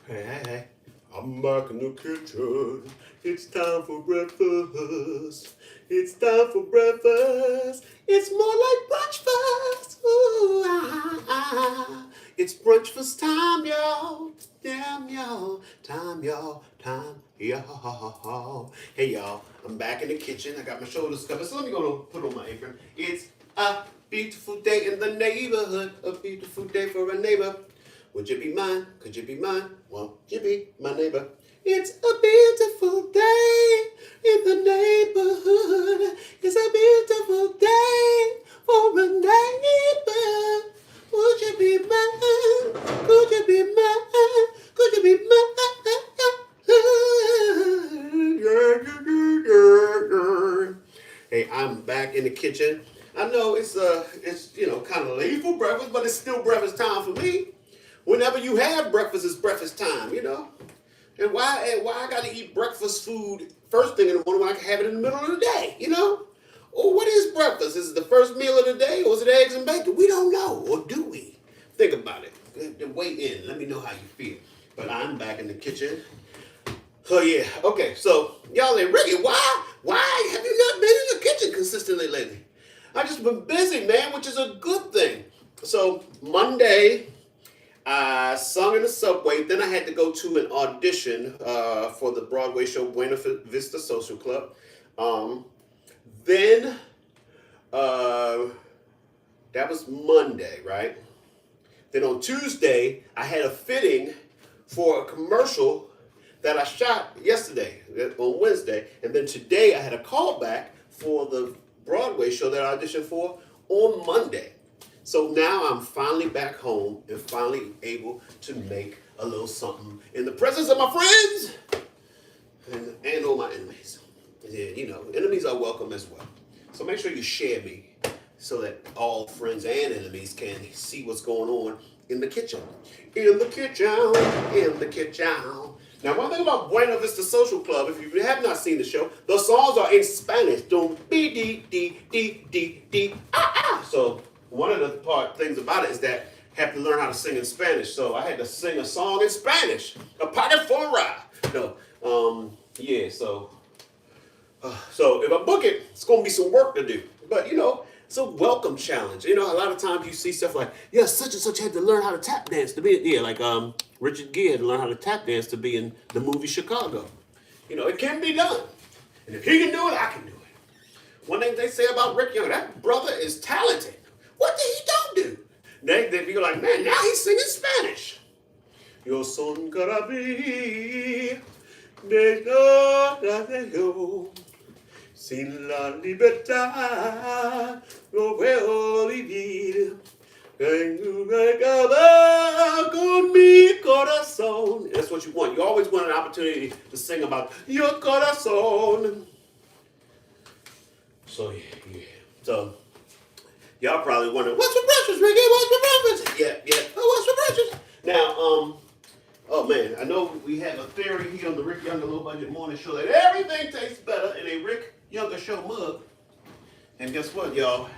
Hey, hey, hey. I'm back in the kitchen. It's time for breakfast. It's time for breakfast. It's more like breakfast. Ooh, It's breakfast time, y'all. Damn, y'all. Time, y'all. Time, y'all. Hey, y'all. I'm back in the kitchen. I got my shoulders covered. So let me go put on my apron. It's a beautiful day in the neighborhood. A beautiful day for a neighbor. Would you be mine? Could you be mine? Won't you be my neighbor? It's a beautiful day in the neighborhood. It's a beautiful day for a neighbor. Would you be mine? Could you be mine? Could you be mine? Hey, I'm back in the kitchen. I know it's kind of late for breakfast, but it's still breakfast time for me. Whenever you have breakfast, it's breakfast time. And why I gotta eat breakfast food first thing in the morning when I can have it in the middle of the day? Or what is breakfast? Is it the first meal of the day or is it eggs and bacon? We don't know, or do we? Think about it. Weigh in. Let me know how you feel. But I'm back in the kitchen. Oh yeah. Okay, so y'all like, Ricky, why have you not been in the kitchen consistently lately? I just been busy, man, which is a good thing. So Monday, I sung in the subway. Then I had to go to an audition for the Broadway show Buena Vista Social Club. Um, then uh, that was Monday, right? Then on Tuesday, I had a fitting for a commercial that I shot yesterday on Wednesday. And then today I had a callback for the Broadway show that I auditioned for on Monday. So now I'm finally back home and finally able to make a little something in the presence of my friends and all my enemies. Yeah, enemies are welcome as well. So make sure you share me so that all friends and enemies can see what's going on in the kitchen. In the kitchen, in the kitchen. Now, one thing about Buena Vista Social Club, if you have not seen the show, the songs are in Spanish. Don't be dee dee dee dee dee So one of the things about it is that I have to learn how to sing in Spanish. So I had to sing a song in Spanish. A pocket for a ride. No, yeah. So if I book it, it's gonna be some work to do. But it's a welcome challenge. A lot of times you see stuff like, yeah, such and such had to learn how to tap dance to be, yeah, like Richard Gere had to learn how to tap dance to be in the movie Chicago. It can be done. And if he can do it, I can do it. One thing they say about Rick Young, that brother is talented. What did he don't do? They be like, man, now he's singing Spanish. Yo son carabí de yo. Sin la libertad no puedo vivir. Con mi corazón. That's what you want. You always want an opportunity to sing about your corazón. So, yeah. So, y'all probably wondering, what's for breakfast, Ricky? What's for breakfast? Yeah. Oh, what's for breakfast? Now, oh man, I know we have a theory here on the Rick Younger Low Budget Morning Show that everything tastes better in a Rick Younger Show mug. And guess what, y'all?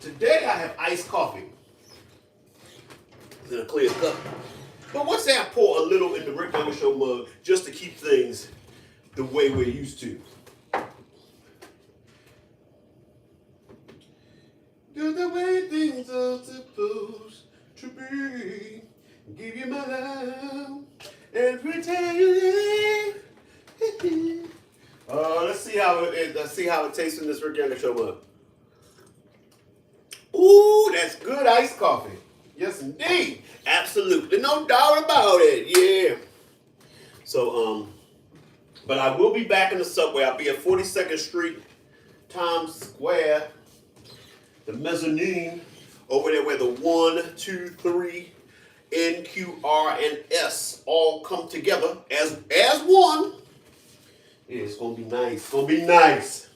Today I have iced coffee in a clear cup. But once I pour a little in the Rick Younger Show mug just to keep things the way we're used to. Do the way things are supposed to be. Give you my love every time you leave. Let's see how it is. Let's see how it tastes in this Rick Younger Show mug. Ooh, that's good iced coffee. Yes, indeed. Absolutely. No doubt about it. Yeah. So, but I will be back in the subway. I'll be at 42nd Street, Times Square, the mezzanine, over there where the 1, 2, 3, N, Q, R, and S all come together as one. Yeah, it's gonna be nice. It's gonna be nice.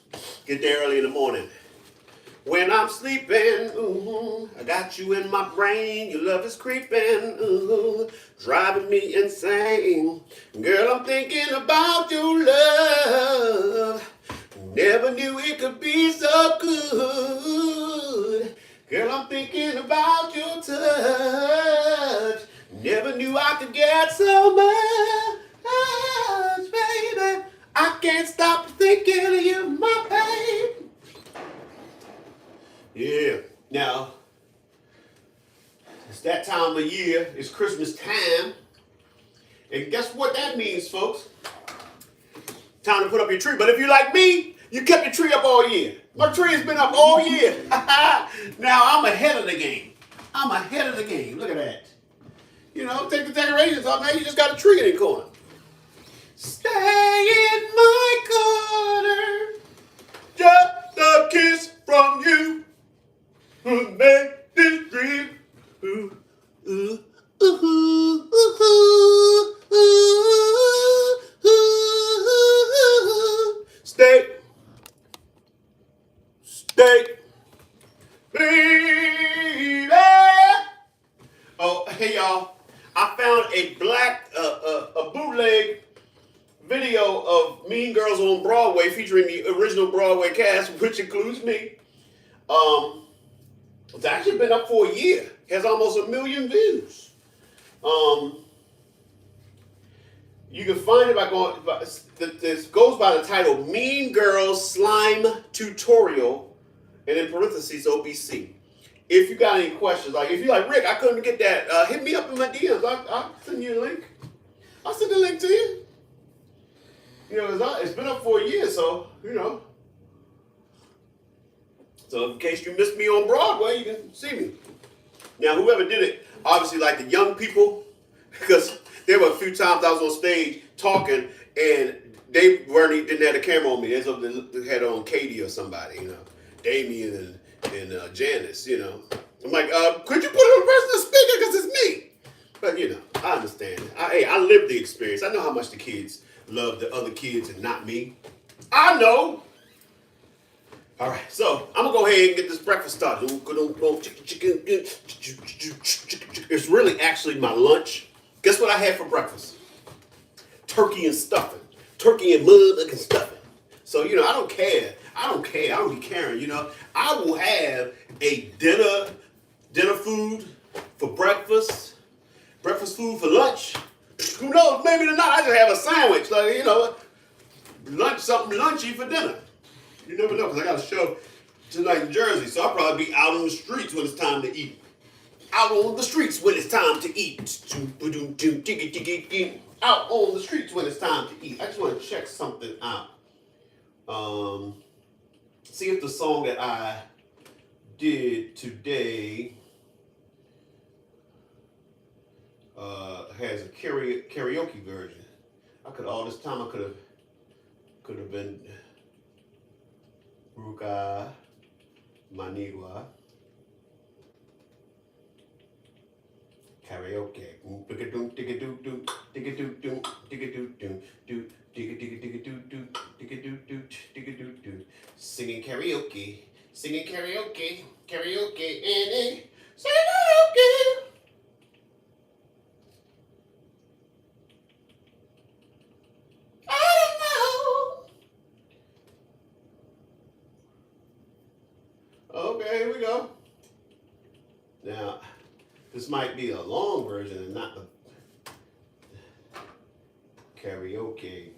Get there early in the morning. When I'm sleeping, I got you in my brain. Your love is creeping, driving me insane. Girl, I'm thinking about your love. Never knew it could be so good. Girl, I'm thinking about your touch. Never knew I I could get so much, baby. I can't stop thinking of you, my baby. Yeah. Now, it's that time of year. It's Christmas time. And guess what that means, folks? Time to put up your tree. But if you're like me, you kept your tree up all year. My tree has been up all year. Now I'm ahead of the game. I'm ahead of the game. Look at that. You know, take the decorations off. Now you just got a tree in the corner. Stay in my corner. Just a kiss from you. Make this dream. Ooh, ooh, ooh, ooh, ooh, ooh, ooh. Stay. Baby. Oh, hey y'all. I found a a bootleg video of Mean Girls on Broadway featuring the original Broadway cast, which includes me. It's actually been up for a year. It has almost 1 million views. You can find it by going. This goes by the title "Mean Girls Slime Tutorial," and in parentheses OBC. If you got any questions, like if you're like Rick, I couldn't get that, hit me up in my DMs. I'll send you a link. I'll send the link to you. You know, it's been up for a year, so you know. So in case you missed me on Broadway, you can see me. Now, whoever did it, obviously like the young people, because there were a few times I was on stage talking and they didn't have the camera on me. They had on Katie or somebody, you know, Damien and Janice, you know. I'm like, could you put it on the person speaker because it's me? But you know, I understand. I lived the experience. I know how much the kids love the other kids and not me. I know. All right, so I'm gonna go ahead and get this breakfast started. It's really actually my lunch. Guess what I had for breakfast? Turkey and stuffing. Turkey and motherfucking stuffing. So, you know, I don't care. I don't be caring, you know. I will have a dinner food for breakfast, breakfast food for lunch. Who knows, maybe tonight I just have a sandwich, like, you know, something lunchy for dinner. You never know, because I got a show tonight in Jersey, so I'll probably be out on the streets when it's time to eat. Out on the streets when it's time to eat. Out on the streets when it's time to eat. I just want to check something out. See if the song that I did today has a karaoke version. All this time I could have been Ruka Manigua karaoke. Singing karaoke, singing karaoke, karaoke, and singing karaoke. Okay, here we go. Now, this might be a long version and not the karaoke.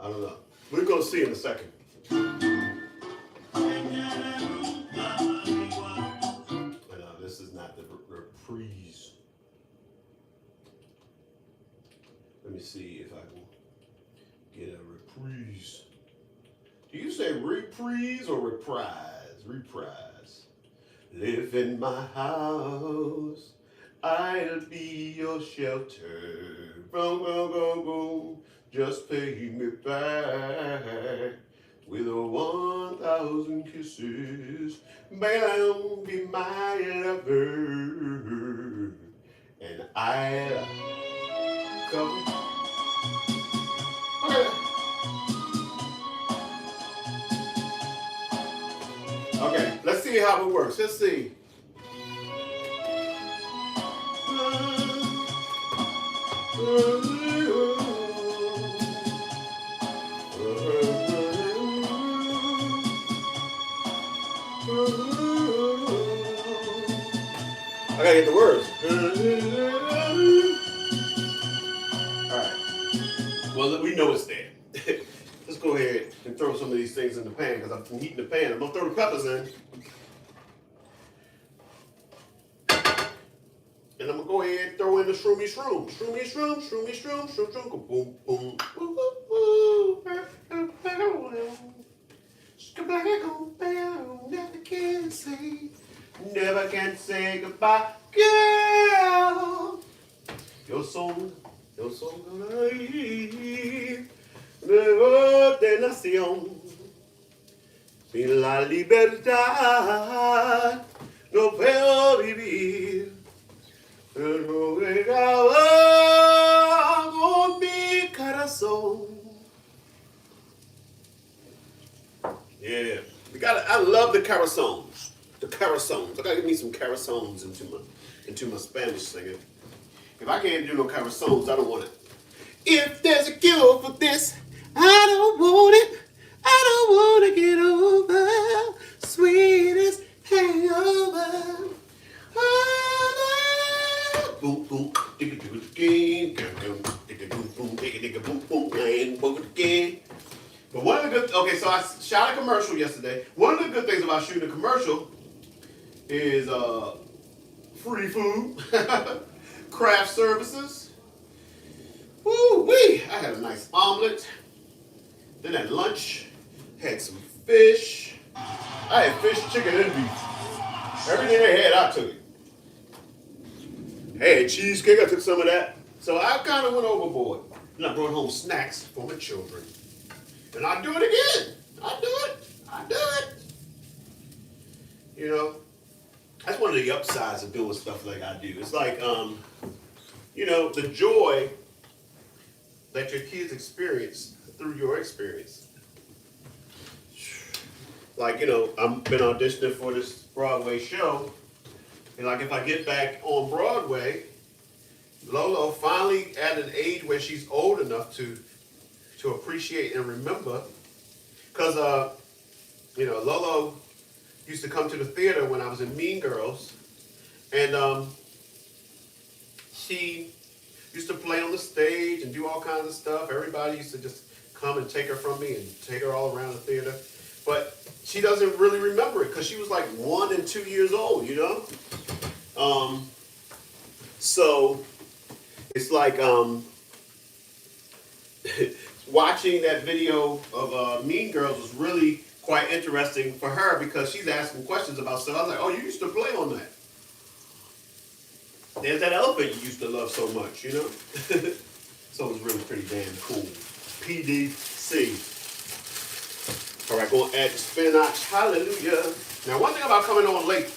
I don't know. We're going to see in a second. This is not the reprise. Let me see if I can get a reprise. Do you say reprise or reprise? Reprise. Live in my house. I'll be your shelter. Boom, boom, boom, boom. Just pay me back with 1,000 kisses. Baby, be my lover, and I'll come. Okay, let's see how it works. Let's see. gotta get the words. All right. Well, we know it's there. Let's go ahead and throw some of these things in the pan because I'm heating the pan. I'm gonna throw the peppers in. And I'm gonna go ahead and throw in the shroomy shroom. Shroomy shroom, shroomy shroom, shroom shroom, go boom, boom, boom, never can say goodbye, girl. Your soul gonna leave. Nueva de nación. Sin la libertad no puedo vivir. Pero regala con mi corazón. Yeah, I love the carazones. The carazones. I gotta give me some carazones into my Spanish singing. If I can't do no carazones, I don't want it. If there's a cure for this, I don't want it. I don't want to get over. Sweetest hangover. Boom, boom, digga digga digga, digga boom, boom, digga digga boom, boom, and boom again. But one of the good, okay, so I shot a commercial yesterday. One of the good things about shooting a commercial is free food, craft services. Woo-wee! I had a nice omelet. Then at lunch, had some fish. I had fish, chicken, and beef. Everything they had, I took it. Hey, cheesecake, I took some of that. So I kind of went overboard. And I brought home snacks for my children. And I do it again. I do it. You know, that's one of the upsides of doing stuff like I do. It's like, you know, the joy that your kids experience through your experience. Like, you know, I've been auditioning for this Broadway show. And like if I get back on Broadway, Lolo finally at an age where she's old enough to appreciate and remember. Because, you know, Lolo used to come to the theater when I was in Mean Girls. And she used to play on the stage and do all kinds of stuff. Everybody used to just come and take her from me and take her all around the theater. But she doesn't really remember it because she was like 1 and 2 years old, you know? So it's like watching that video of Mean Girls was really quite interesting for her because she's asking questions about stuff. I was like, oh, you used to play on that. There's that elephant you used to love so much, you know? So it was really pretty damn cool. PDC. All right, going to add the spinach. Hallelujah. Now, one thing about coming on late,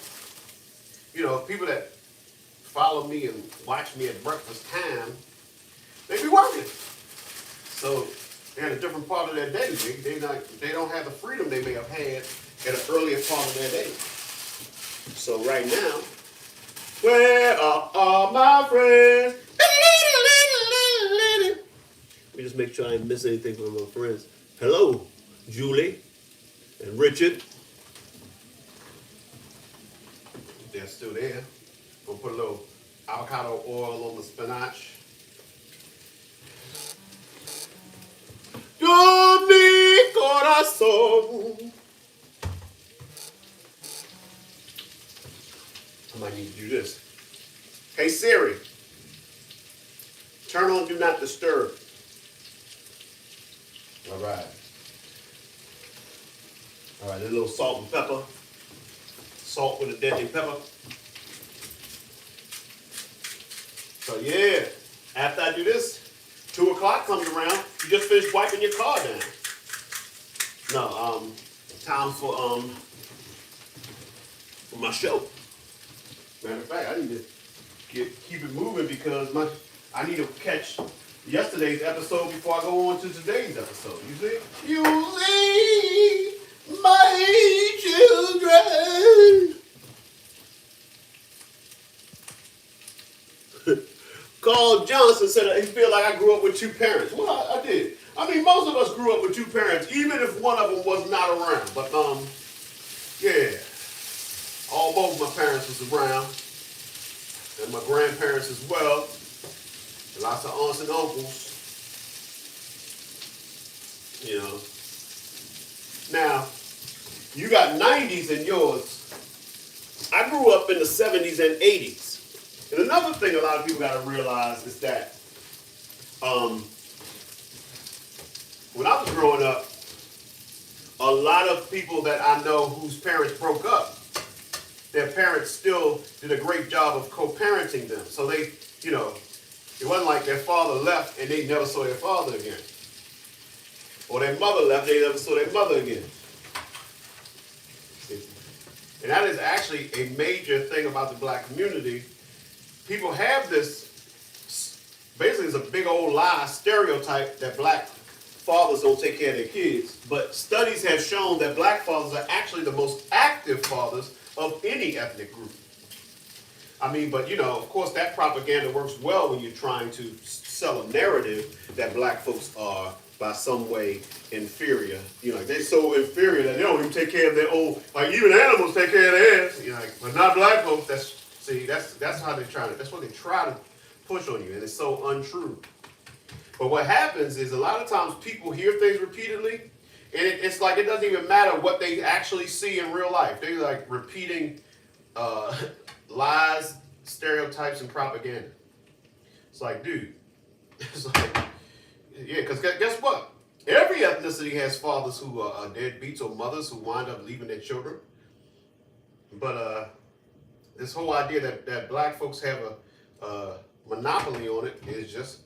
you know, people that follow me and watch me at breakfast time, they be working. So they're in a different part of their day. They don't have the freedom they may have had at an earlier part of their day. So right now, where are all my friends? Let me just make sure I didn't miss anything from my friends. Hello, Julie and Richard. They're still there. Gonna put a little avocado oil on the spinach. Yo mi corazón. I might need to do this. Hey Siri, turn on Do Not Disturb. All right. All right, a little salt and pepper. Salt with a deadly pepper. So yeah, after I do this, 2 o'clock comes around, you just finish wiping your car down. No, time for my show. Matter of fact, I need to keep it moving because I need to catch yesterday's episode before I go on to today's episode. You see? You see, my children. Carl Johnson said he feel like I grew up with 2 parents. Well, I did. I mean, most of us grew up with 2 parents, even if one of them was not around. But yeah, all both of my parents was around. and my grandparents as well. Lots of aunts and uncles, you know. Now, you got 90s in yours. I grew up in the 70s and 80s. And another thing a lot of people got to realize is that when I was growing up, a lot of people that I know whose parents broke up, their parents still did a great job of co-parenting them. So they, you know, it wasn't like their father left and they never saw their father again. Or their mother left, they never saw their mother again. And that is actually a major thing about the black community. People have this, basically it's a big old lie, stereotype that black fathers don't take care of their kids. But studies have shown that black fathers are actually the most active fathers of any ethnic group. I mean, but you know, of course that propaganda works well when you're trying to sell a narrative that black folks are by some way inferior. You know, like they're so inferior that they don't even take care of their own, like even animals take care of theirs. You know, like, but not black folks. That's how they try to, that's what they try to push on you, and it's so untrue. But what happens is a lot of times people hear things repeatedly, and it's like it doesn't even matter what they actually see in real life. They're like repeating lies, stereotypes, and propaganda. It's like, dude, it's like, yeah, because guess what? Every ethnicity has fathers who are deadbeats or mothers who wind up leaving their children. But this whole idea that black folks have a monopoly on it is just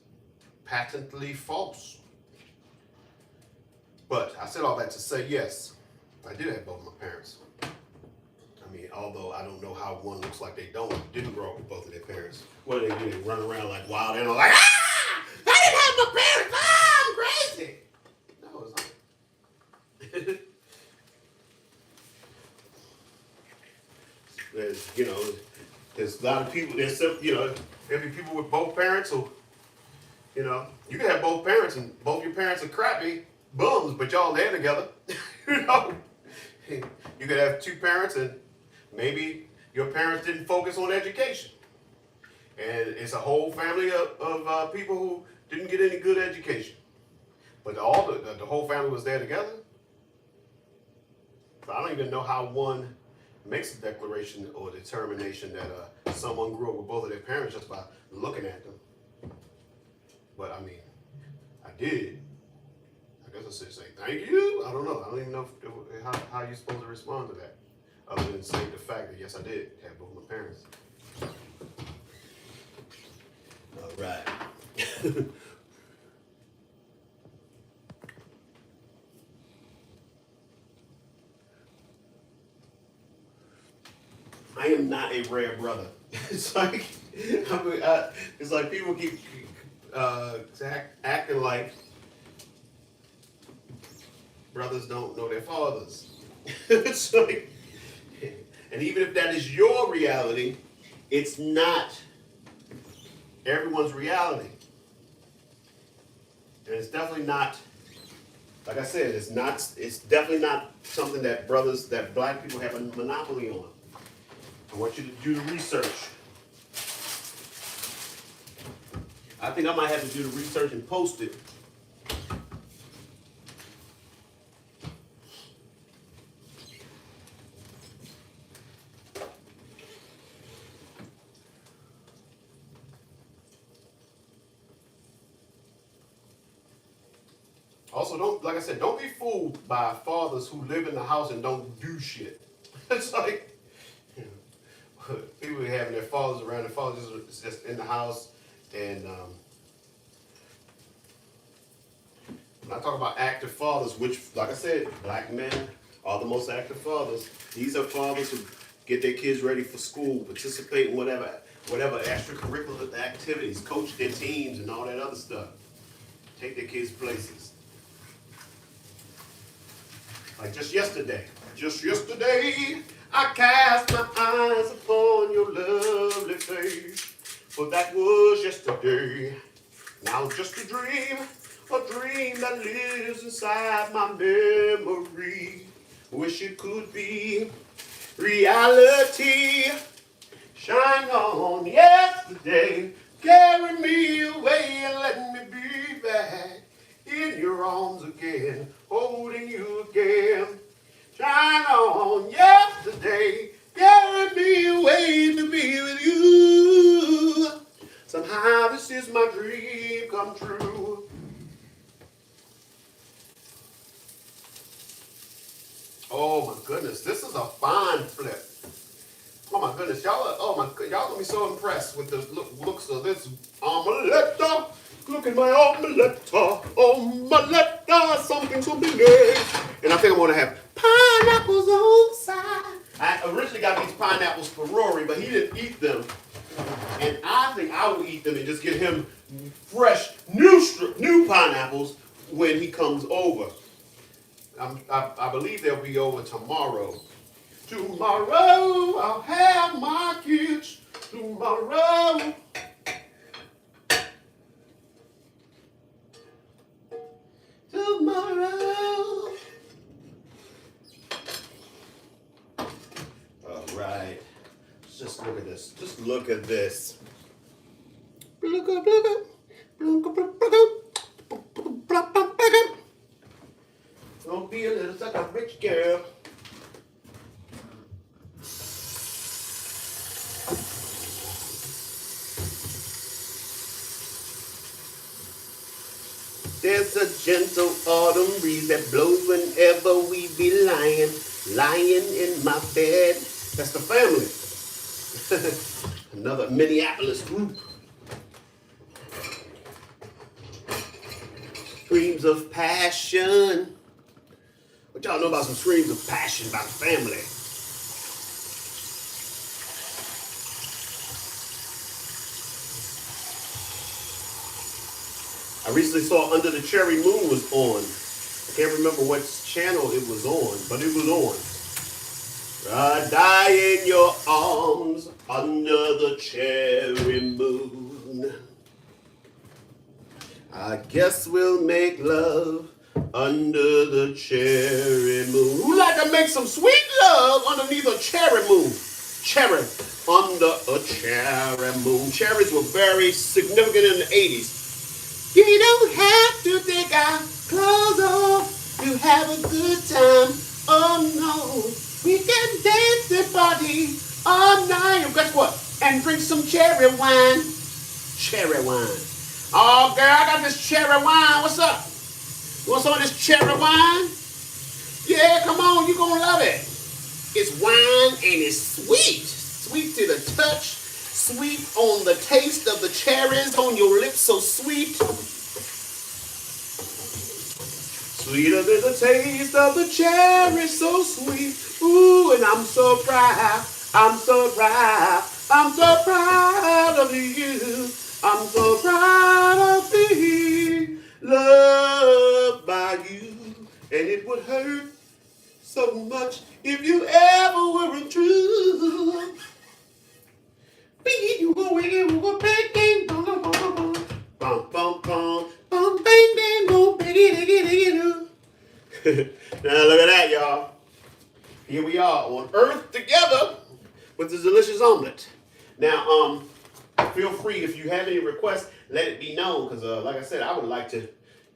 patently false. But I said all that to say, yes, I did have both my parents. I mean, although I don't know how one looks like they didn't grow up with both of their parents. What do? They run around like wild animals, like, ah! I didn't have my parents! Ah, I'm crazy! No, it's not. There's a lot of people, there'll be people with both parents who, you can have both parents and both your parents are crappy bums, but y'all there together. You could have two parents and maybe your parents didn't focus on education. And it's a whole family of people who didn't get any good education. But the whole family was there together. So I don't even know how one makes a declaration or determination that someone grew up with both of their parents just by looking at them. But I mean, I did. I guess I should say thank you. I don't know. I don't even know how you're supposed to respond to that, other than saying the fact that yes, I did have both my parents. All right. I am not a rare brother. It's like people keep acting like brothers don't know their fathers. It's like, and even if that is your reality, it's not everyone's reality. And it's definitely not, like I said, it's definitely not something that black people have a monopoly on. I want you to do the research. I think I might have to do the research and post it. Also, don't be fooled by fathers who live in the house and don't do shit. It's like, people having their fathers around, their fathers just in the house, and when I talk about active fathers, which, like I said, black men are the most active fathers. These are fathers who get their kids ready for school, participate in whatever extracurricular activities, coach their teams and all that other stuff, take their kids places. Like just yesterday, I cast my eyes upon your lovely face. For that was yesterday. Now just a dream that lives inside my memory. Wish it could be reality. Shine on yesterday. Carry me away and let me be back in your arms again, holding you again. Shine on yesterday. Carry me away to be with you. Somehow this is my dream come true. Oh my goodness, this is a fine flip. Oh my goodness, y'all gonna be so impressed with the looks of this omelette. Look at my omelette, something nice. And I think I'm gonna have pineapples on the side. I originally got these pineapples for Rory, but he didn't eat them. And I think I will eat them and just get him fresh, new pineapples when he comes over. I believe they'll be over tomorrow. Tomorrow I'll have my kids. Tomorrow. Tomorrow. All right. Let's just look at this. Just look at this. Don't be a little sucker rich girl. There's a gentle autumn breeze that blows whenever we be lying in my bed. That's the family. Another Minneapolis group. Screams of passion. What y'all know about some screams of passion about the family? I recently saw Under the Cherry Moon was on. I can't remember what channel it was on, but it was on. I die in your arms under the cherry moon. I guess we'll make love under the cherry moon. Who like to make some sweet love underneath a cherry moon? Cherry under a cherry moon. Cherries were very significant in the 80s. You don't have to take our clothes off to have a good time. Oh no, we can dance and party all night. And guess what? And drink some cherry wine. Cherry wine. Oh girl, I got this cherry wine. What's up? You want some of this cherry wine? Yeah, come on, you're gonna love it. It's wine and it's sweet. Sweet to the touch. Sweet on the taste of the cherries on your lips, so sweet. Sweeter than the taste of the cherry, so sweet. Ooh, and I'm so proud. I'm so proud. I'm so proud of you. I'm so proud of being loved by you. And it would hurt so much if you ever weren't true. Now look at that, y'all. Here we are on Earth together with this delicious omelet. Now, feel free if you have any requests, let it be known, because like I said, I would like to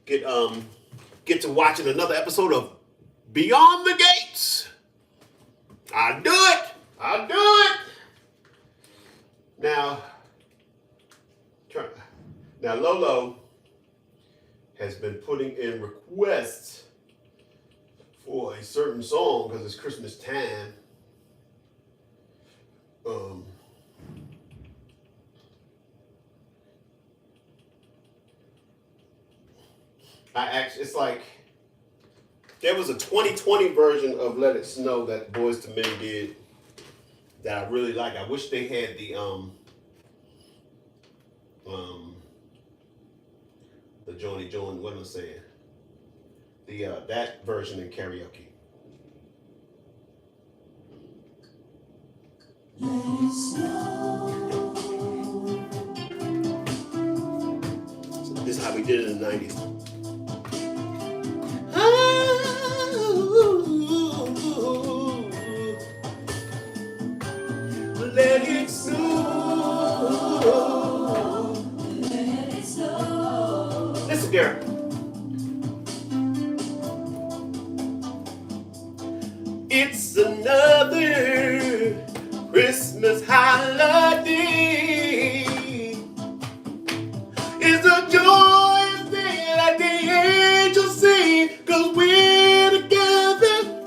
get to watching another episode of Beyond the Gates. I'll do it. I'll do it. Now Lolo has been putting in requests for a certain song because it's Christmas time. It's like there was a 2020 version of Let It Snow that Boyz II Men did that I really like. I wish they had the Joni Jones, what am I saying? That version in karaoke. So this is how we did it in the 90s. Let it snow. Listen, girl. It's another Christmas holiday. It's a joyous day like the angels sing, 'cause we're together.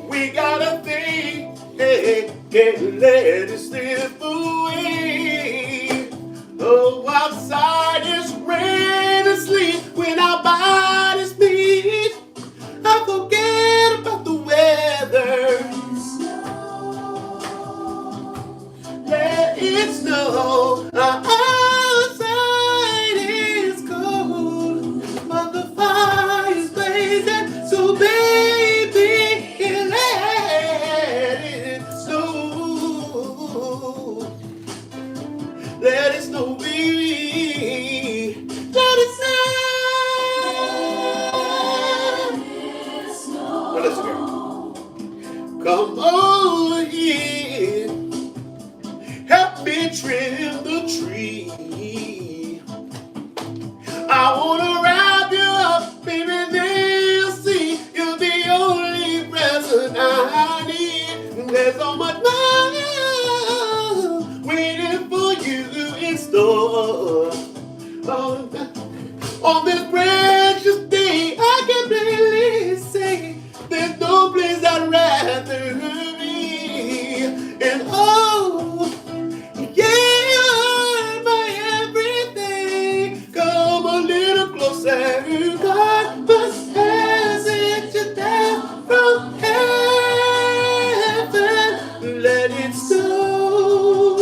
We got a thing, hey, can't let it slip away. Oh, outside it's rain and sleet when our bodies meet. I forget about the weather. Let it snow. Outside is cold, but the fire's blazing. So baby, let it snow. Let it snow, baby. Let it snow. Well, let's go. Come over here. Help me trim the tree. I wanna wrap you up, baby, they'll see you're the only present I need. There's so much love waiting for you in store. On this precious day, I can barely say there's no place I'd rather be. And oh, yeah, my everything. Come a little closer. God must have sent you down from heaven. Let it snow.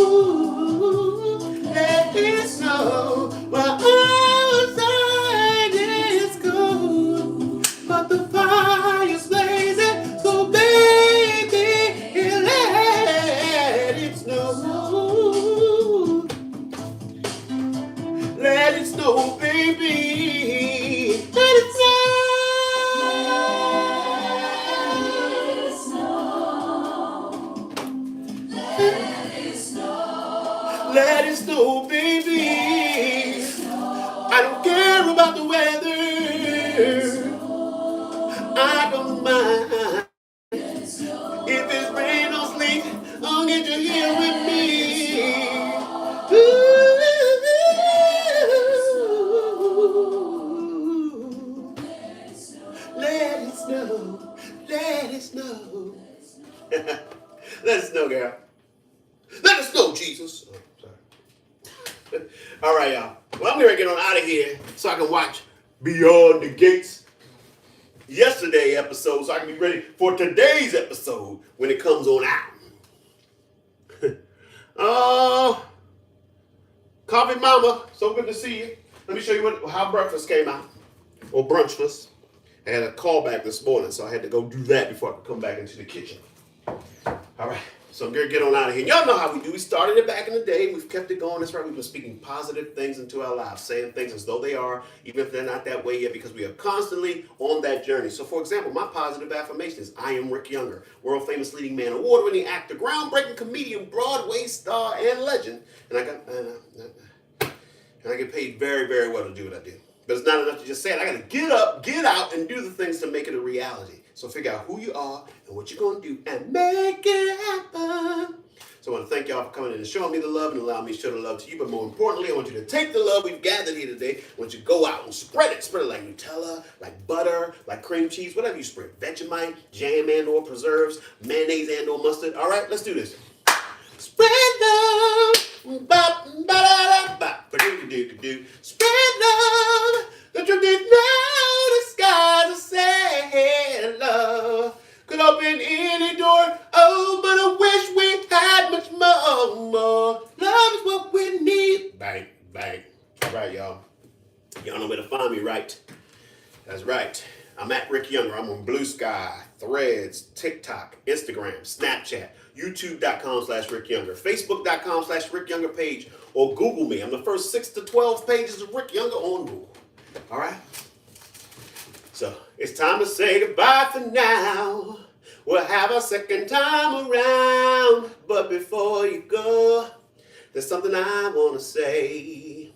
Let it snow. While outside is cold, but the fire's blazing. So baby, let it snow. Let it snow, baby. Let it snow. Let it snow, baby. I don't care about the weather. I don't mind. If it's rain or sleet, I'll get you here with me. Ooh. Let it snow. Let it snow. Let it snow, girl. Let it snow, Jesus. Oh, sorry. All right, y'all. Well, I'm going to get on out of here so I can watch Beyond the Gates yesterday episode so I can be ready for today's episode when it comes on out. Coffee Mama, so good to see you. Let me show you how breakfast came out, or brunch was. I had a call back this morning, so I had to go do that before I could come back into the kitchen. All right, so I'm going to get on out of here. Y'all know how we do. We started it back in the day. We've kept it going. That's right. We've been speaking positive things into our lives, saying things as though they are, even if they're not that way yet, because we are constantly on that journey. So, for example, my positive affirmation is, I am Rick Younger, world-famous leading man, award-winning actor, groundbreaking comedian, Broadway star, and legend. And I get paid very, very well to do what I do. But it's not enough to just say it. I got to get up, get out, and do the things to make it a reality. So figure out who you are and what you're going to do and make it happen. So I want to thank y'all for coming in and showing me the love and allowing me to show the love to you. But more importantly, I want you to take the love we've gathered here today. I want you to go out and spread it. Spread it like Nutella, like butter, like cream cheese, whatever you spread. Vegemite, jam and or preserves, mayonnaise and or mustard. All right, let's do this. Spread love. Spread love. The truth is now the skies are saying love could open any door. Oh, but I wish we had much more. Love is what we need. Bang, bang. All right, y'all. Y'all know where to find me, right? That's right. I'm at Rick Younger. I'm on Blue Sky, Threads, TikTok, Instagram, Snapchat, YouTube.com/Rick Younger, Facebook.com/Rick Younger page, or Google me. I'm the first 6 to 12 pages of Rick Younger on Google. All right? So it's time to say goodbye for now. We'll have a second time around. But before you go, there's something I want to say.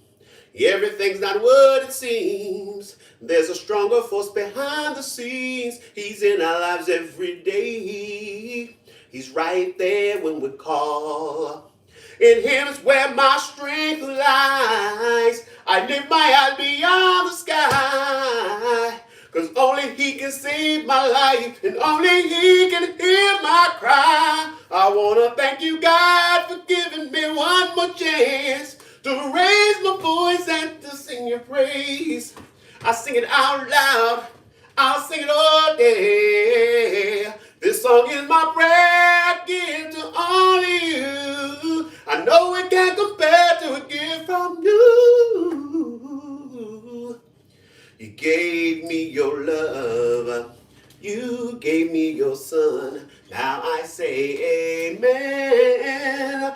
Everything's not what it seems. There's a stronger force behind the scenes. He's in our lives every day. He's right there when we call. In him is where my strength lies. I lift my eyes beyond the sky. Cause only he can save my life, and only he can hear my cry. I wanna thank you, God, for giving me one more chance to raise my voice and to sing your praise. I sing it out loud, I'll sing it all day. This song is my prayer, I give to only you. I know it can't compare to a gift from you. You gave me your love, you gave me your son. Now I say amen.